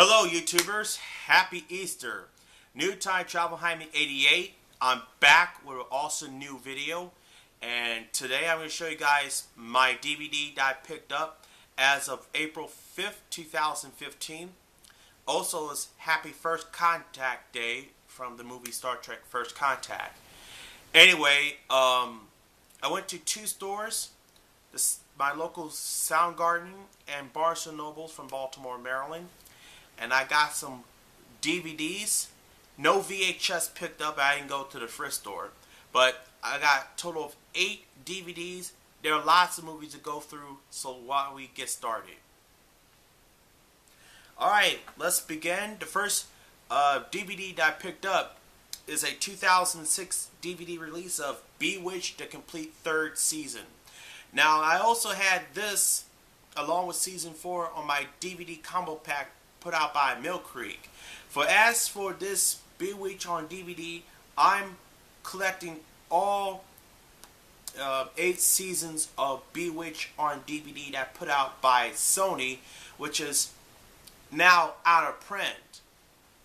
Hello YouTubers, happy Easter. New Time Travel Behind Me 88. I'm back with an awesome new video, and today I'm going to show you guys my DVD that I picked up as of April 5th, 2015. Also, it's Happy First Contact Day from the movie Star Trek First Contact. Anyway, I went to two stores, my local Soundgarden and Barnes & Nobles from Baltimore, Maryland. And I got some DVDs. No VHS picked up. I didn't go to the thrift store. But I got a total of 8 DVDs. There are lots of movies to go through. So why don't we get started? Alright, let's begin. The first DVD that I picked up is a 2006 DVD release of Bewitched, the complete 3rd season. Now, I also had this along with season 4 on my DVD combo pack put out by Mill Creek. As for this Bewitched on DVD, I'm collecting all 8 seasons of Bewitched on DVD that put out by Sony, which is now out of print.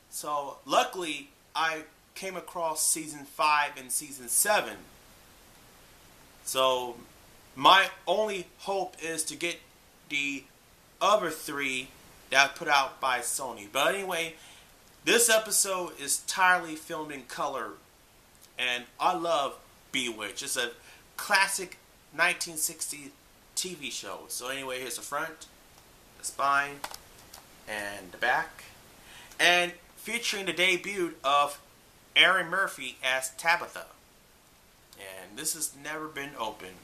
So luckily I came across season 5 and season 7. So my only hope is to get the other 3 that put out by Sony. But anyway, this episode is entirely filmed in color, and I love Bewitched. It's a classic 1960s TV show. So anyway, here's the front, the spine, and the back, and featuring the debut of Erin Murphy as Tabitha. And this has never been opened.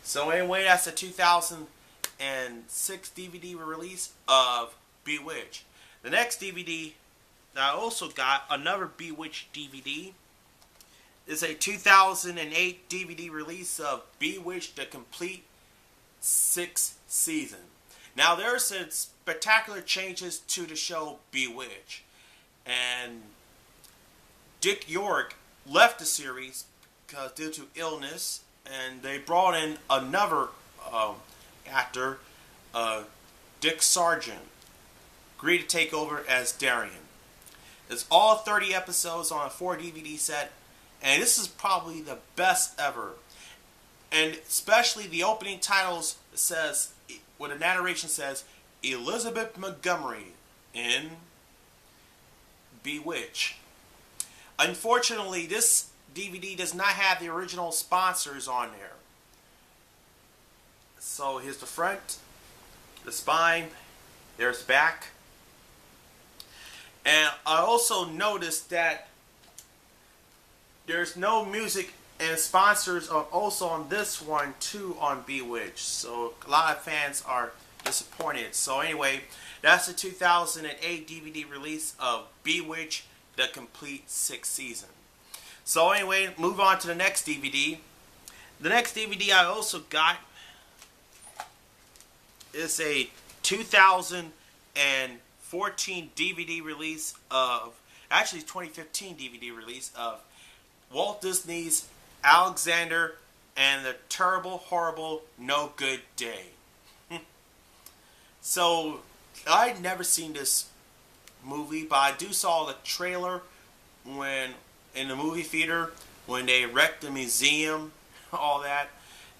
So anyway, that's the 2006 DVD release of Bewitched. The next DVD that I also got, another Bewitched DVD, is a 2008 DVD release of Bewitched, the complete 6th season. Now there are some spectacular changes to the show Bewitched, and Dick York left the series because due to illness, and they brought in another actor, Dick Sargent, agreed to take over as Darian. It's all 30 episodes on a 4 DVD set, and this is probably the best ever. And especially the opening titles says, where the narration says, Elizabeth Montgomery in Bewitched. Unfortunately, this DVD does not have the original sponsors on there. So here's the front, the spine, there's the back. And I also noticed that there's no music, and sponsors are also on this one too on Bewitched. So a lot of fans are disappointed. So anyway, that's the 2008 DVD release of Bewitched, the complete 6th season. So anyway, move on to the next DVD. The next DVD I also got is a 2014 DVD release of, actually 2015 DVD release of Walt Disney's Alexander and the Terrible, Horrible, No Good Day. So, I'd never seen this movie, but I do saw the trailer when in the movie theater when they wrecked the museum, all that.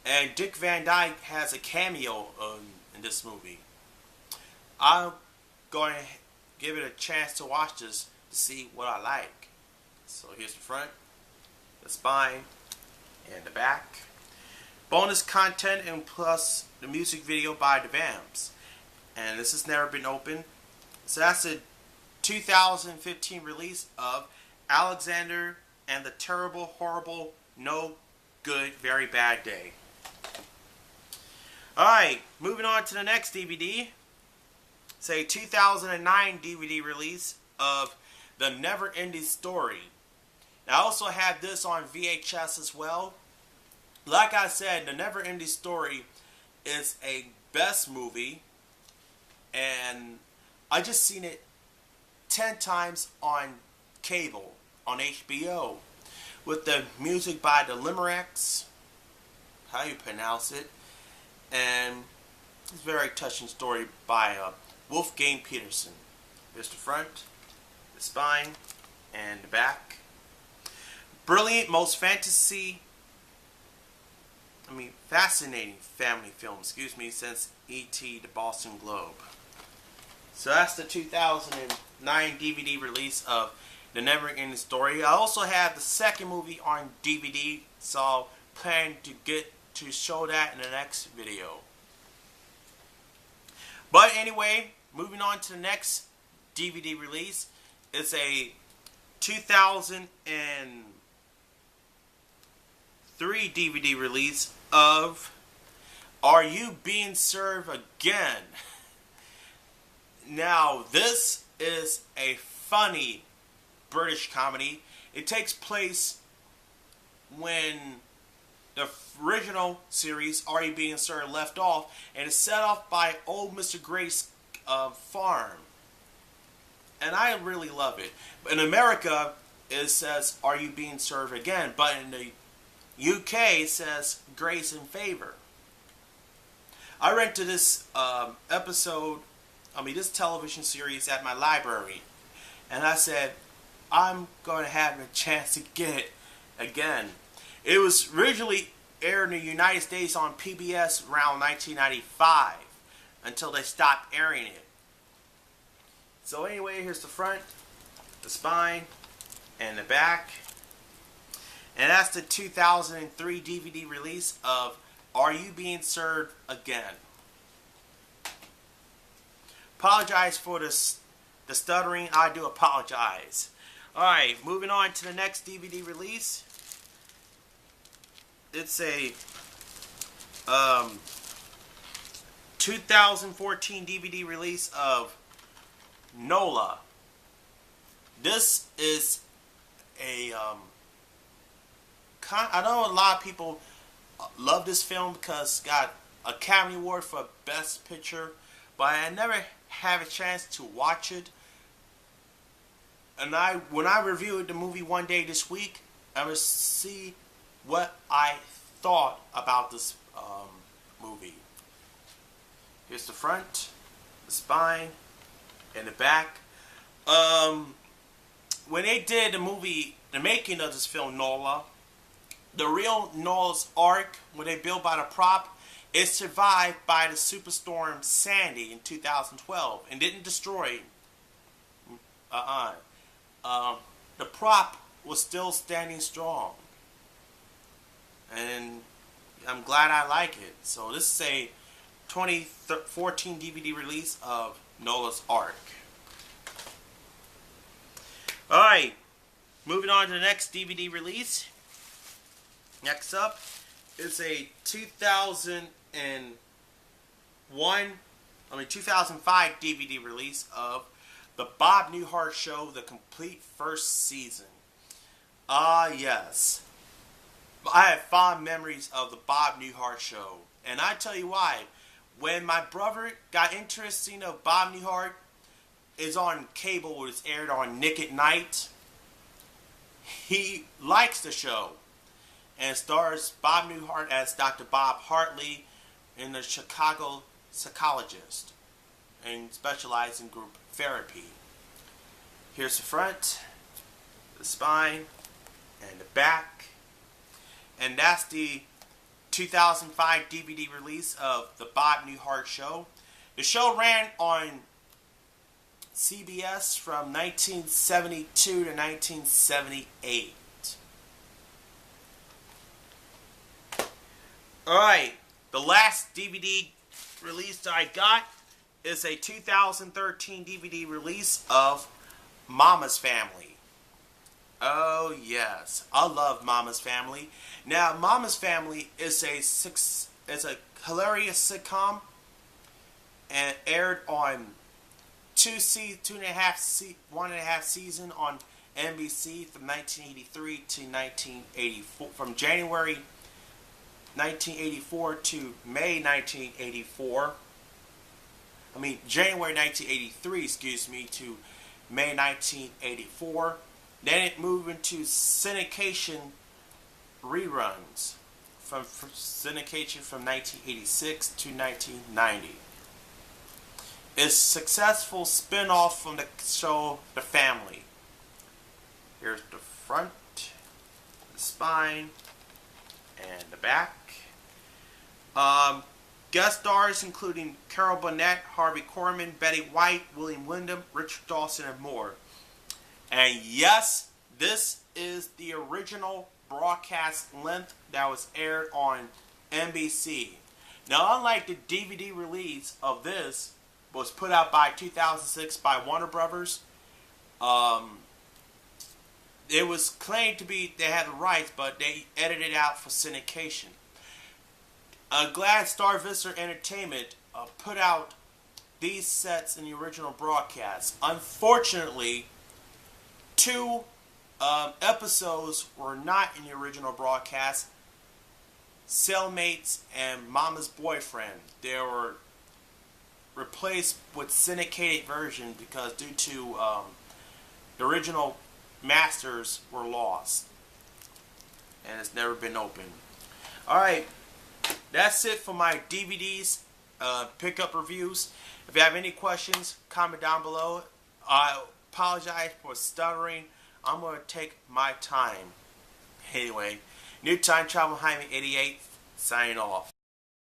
And Dick Van Dyke has a cameo in this movie. I'm going to give it a chance to watch this to see what I like. So here's the front, the spine, and the back. Bonus content and plus the music video by The Vamps. And this has never been opened. So that's the 2015 release of Alexander and the Terrible, Horrible, No Good, Very Bad Day. Alright, moving on to the next DVD. It's a 2009 DVD release of The Never Ending Story. Now, I also have this on VHS as well. Like I said, The Never Ending Story is a best movie, and I just seen it 10 times on cable, on HBO, with the music by the Limericks, how you pronounce it, and it's a very touching story by Wolfgang Petersen. Here's the front, the spine, and the back. Brilliant, most fascinating family film, since E.T. the Boston Globe. So that's the 2009 DVD release of The Never Ending Story. I also have the second movie on DVD, so I'll plan to show that in the next video. But anyway, moving on to the next DVD release. It's a 2003 DVD release of Are You Being Served Again? Now, this is a funny British comedy. It takes place when the original series, Are You Being Served, left off, and it's set off by old Mr. Gray's farm. And I really love it. In America, it says, Are You Being Served Again? But in the UK, it says, Grace in Favor. I rented this this television series at my library. And I said, I'm going to have a chance to get it again. It was originally aired in the United States on PBS around 1995 until they stopped airing it. So anyway, here's the front, the spine, and the back. And that's the 2003 DVD release of Are You Being Served Again? Apologize for the stuttering. I do apologize. Alright, moving on to the next DVD release. It's a 2014 DVD release of Nola. This is a I know a lot of people love this film because it got Academy Award for Best Picture, but I never had a chance to watch it. And when I reviewed the movie one day this week, I will see what I thought about this movie. Here's the front, the spine, and the back. When they did the making of this film, Nola, the real Noah's Ark, when they built by the prop, it survived by the superstorm Sandy in 2012 and didn't destroy. The prop was still standing strong, and I'm glad I like it. So this is a 2014 DVD release of Noah's Ark. Alright, moving on to the next DVD release. Next up is a 2005 DVD release of The Bob Newhart Show, the complete first season. Yes. I have fond memories of The Bob Newhart Show. And I tell you why. When my brother got interested in Bob Newhart, is on cable, it's aired on Nick at Night. He likes the show. And stars Bob Newhart as Dr. Bob Hartley in the Chicago psychologist and specializes in group therapy. Here's the front, the spine, and the back. And that's the 2005 DVD release of The Bob Newhart Show. The show ran on CBS from 1972 to 1978. Alright, the last DVD release that I got is a 2013 DVD release of Mama's Family. Oh yes, I love Mama's Family. Now, Mama's Family is a hilarious sitcom and aired on one and a half season on NBC from 1983 to 1984, from January 1984 to May 1984. January 1983, to May 1984. Then it moved into syndication reruns from syndication from 1986 to 1990. is successful spin-off from the show The Family. Here's the front, the spine, and the back. Guest stars including Carol Burnett, Harvey Korman, Betty White, William Wyndham, Richard Dawson, and more. And yes, this is the original broadcast length that was aired on NBC. Now, unlike the DVD release of this, was put out by 2006 by Warner Brothers. It was claimed to be they had the rights, but they edited it out for syndication. Glad Star Vista Entertainment put out these sets in the original broadcast. Unfortunately, two episodes were not in the original broadcast. Cellmates and Mama's Boyfriend. They were replaced with syndicated version because due to the original masters were lost. And it's never been opened. Alright. That's it for my DVDs pickup reviews. If you have any questions, comment down below. I apologize for stuttering. I'm going to take my time. Anyway, New Time Travel Hyman 88, signing off.